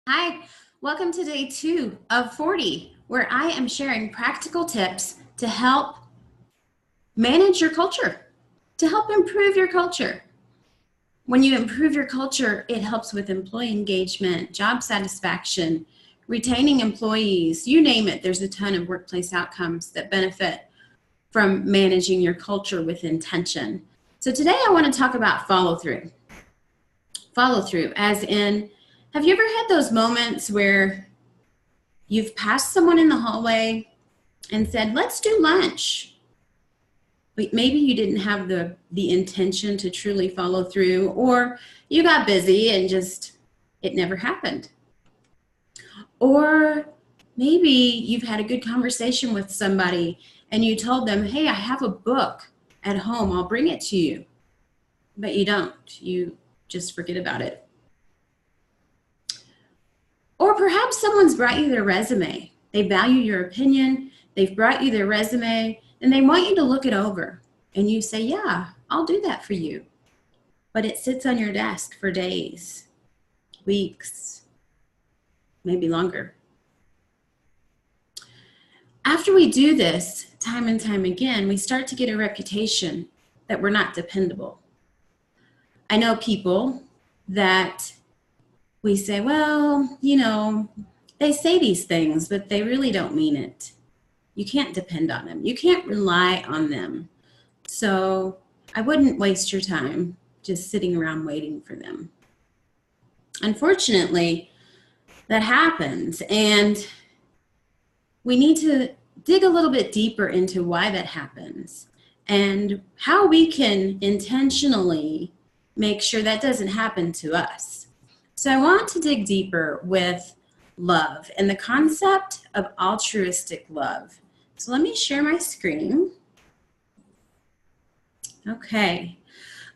Hi, welcome to day 2 of 40, where I am sharing practical tips to help manage your culture, to help improve your culture. When you improve your culture, it helps with employee engagement, job satisfaction, retaining employees, you name it. There's a ton of workplace outcomes that benefit from managing your culture with intention. So today I want to talk about follow through. Follow through, as in, have you ever had those moments where you've passed someone in the hallway and said, let's do lunch? But maybe you didn't have the intention to truly follow through, or you got busy and just, it never happened. Or maybe you've had a good conversation with somebody and you told them, hey, I have a book at home, I'll bring it to you. But you don't, you just forget about it. Or perhaps someone's brought you their resume. They value your opinion, they've brought you their resume, and they want you to look it over. And you say, yeah, I'll do that for you. But it sits on your desk for days, weeks, maybe longer. After we do this time and time again, we start to get a reputation that we're not dependable. I know people that we say, well, you know, they say these things, but they really don't mean it. You can't depend on them. You can't rely on them. So I wouldn't waste your time just sitting around waiting for them. Unfortunately, that happens, and we need to dig a little bit deeper into why that happens and how we can intentionally make sure that doesn't happen to us. So I want to dig deeper with love and the concept of altruistic love. So let me share my screen. Okay.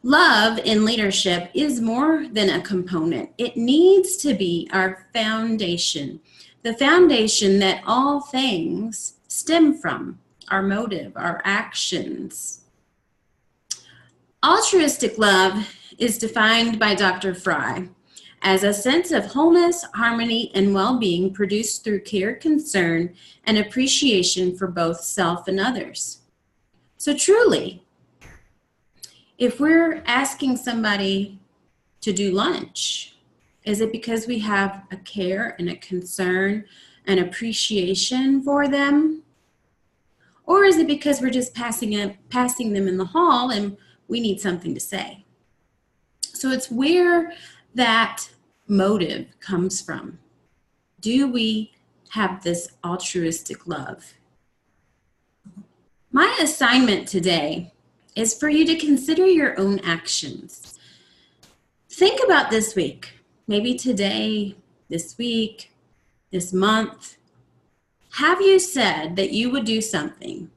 Love in leadership is more than a component. It needs to be our foundation, the foundation that all things stem from, our motive, our actions. Altruistic love is defined by Dr. Fry as a sense of wholeness, harmony, and well-being produced through care, concern, and appreciation for both self and others. So truly, if we're asking somebody to do lunch, is it because we have a care and a concern and appreciation for them? Or is it because we're just passing them in the hall and we need something to say? So it's where that motive comes from. Do we have this altruistic love? My assignment today is for you to consider your own actions. Think about this week, maybe today, this week, this month. Have you said that you would do something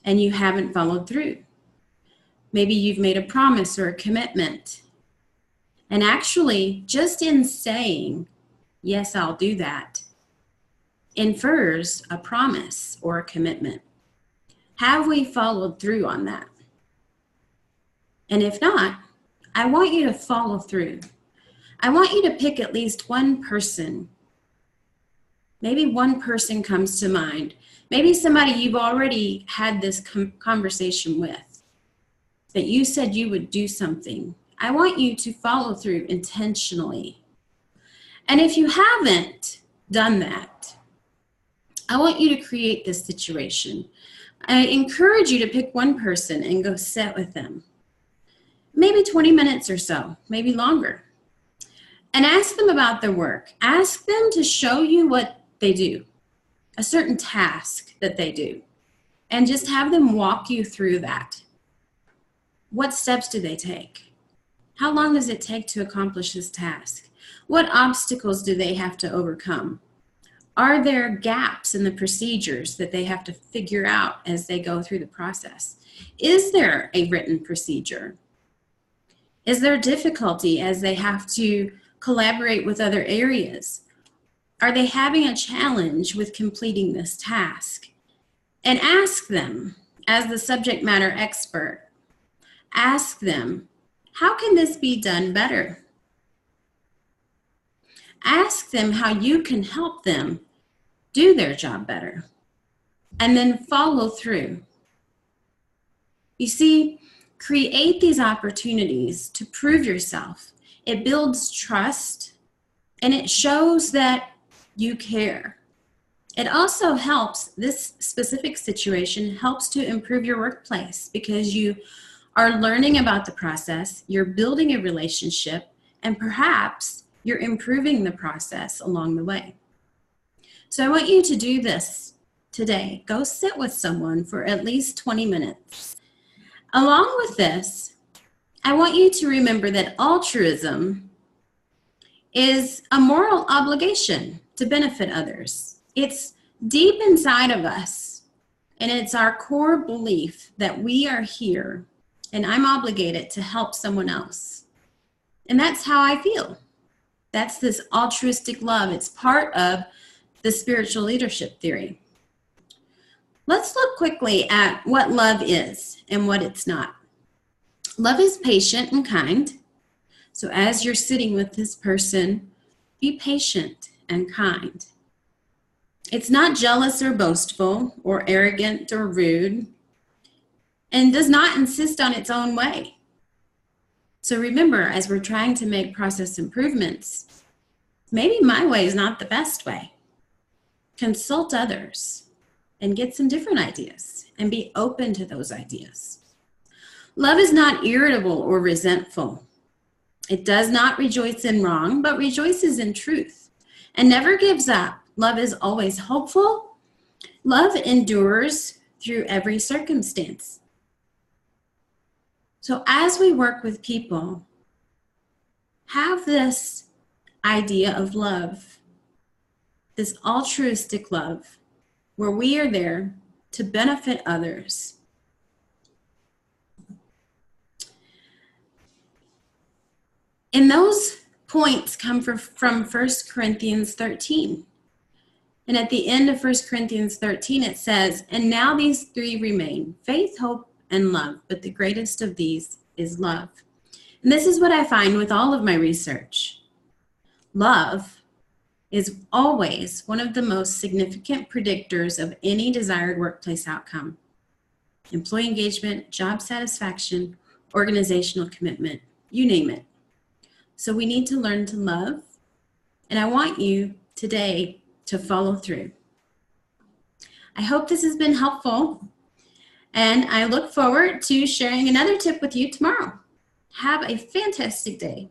and you haven't followed through? Maybe you've made a promise or a commitment. And actually, just in saying, yes, I'll do that, infers a promise or a commitment. Have we followed through on that? And if not, I want you to follow through. I want you to pick at least one person. Maybe one person comes to mind. Maybe somebody you've already had this conversation with, that you said you would do something. I want you to follow through intentionally. And if you haven't done that, I want you to create this situation. I encourage you to pick one person and go sit with them. Maybe 20 minutes or so, maybe longer. And ask them about their work. Ask them to show you what they do, a certain task that they do, and just have them walk you through that. What steps do they take? How long does it take to accomplish this task? What obstacles do they have to overcome? Are there gaps in the procedures that they have to figure out as they go through the process? Is there a written procedure? Is there difficulty as they have to collaborate with other areas? Are they having a challenge with completing this task? And ask them, as the subject matter expert, ask them, how can this be done better? Ask them how you can help them do their job better, and then follow through. You see, create these opportunities to prove yourself. It builds trust, and it shows that you care. It also helps, this specific situation helps to improve your workplace because you are learning about the process, you're building a relationship, and perhaps you're improving the process along the way. So I want you to do this today. Go sit with someone for at least 20 minutes. Along with this, I want you to remember that altruism is a moral obligation to benefit others. It's deep inside of us, and it's our core belief that we are here and I'm obligated to help someone else. And that's how I feel. That's this altruistic love. It's part of the spiritual leadership theory. Let's look quickly at what love is and what it's not. Love is patient and kind. So as you're sitting with this person, be patient and kind. It's not jealous or boastful or arrogant or rude, and does not insist on its own way. So remember, as we're trying to make process improvements, maybe my way is not the best way. Consult others and get some different ideas and be open to those ideas. Love is not irritable or resentful. It does not rejoice in wrong, but rejoices in truth and never gives up. Love is always hopeful. Love endures through every circumstance. So as we work with people, have this idea of love, this altruistic love, where we are there to benefit others. And those points come from 1 Corinthians 13. And at the end of 1 Corinthians 13, it says, "And now these three remain, faith, hope, and love, but the greatest of these is love." And this is what I find with all of my research. Love is always one of the most significant predictors of any desired workplace outcome. Employee engagement, job satisfaction, organizational commitment, you name it. So we need to learn to love, and I want you today to follow through. I hope this has been helpful, and I look forward to sharing another tip with you tomorrow. Have a fantastic day.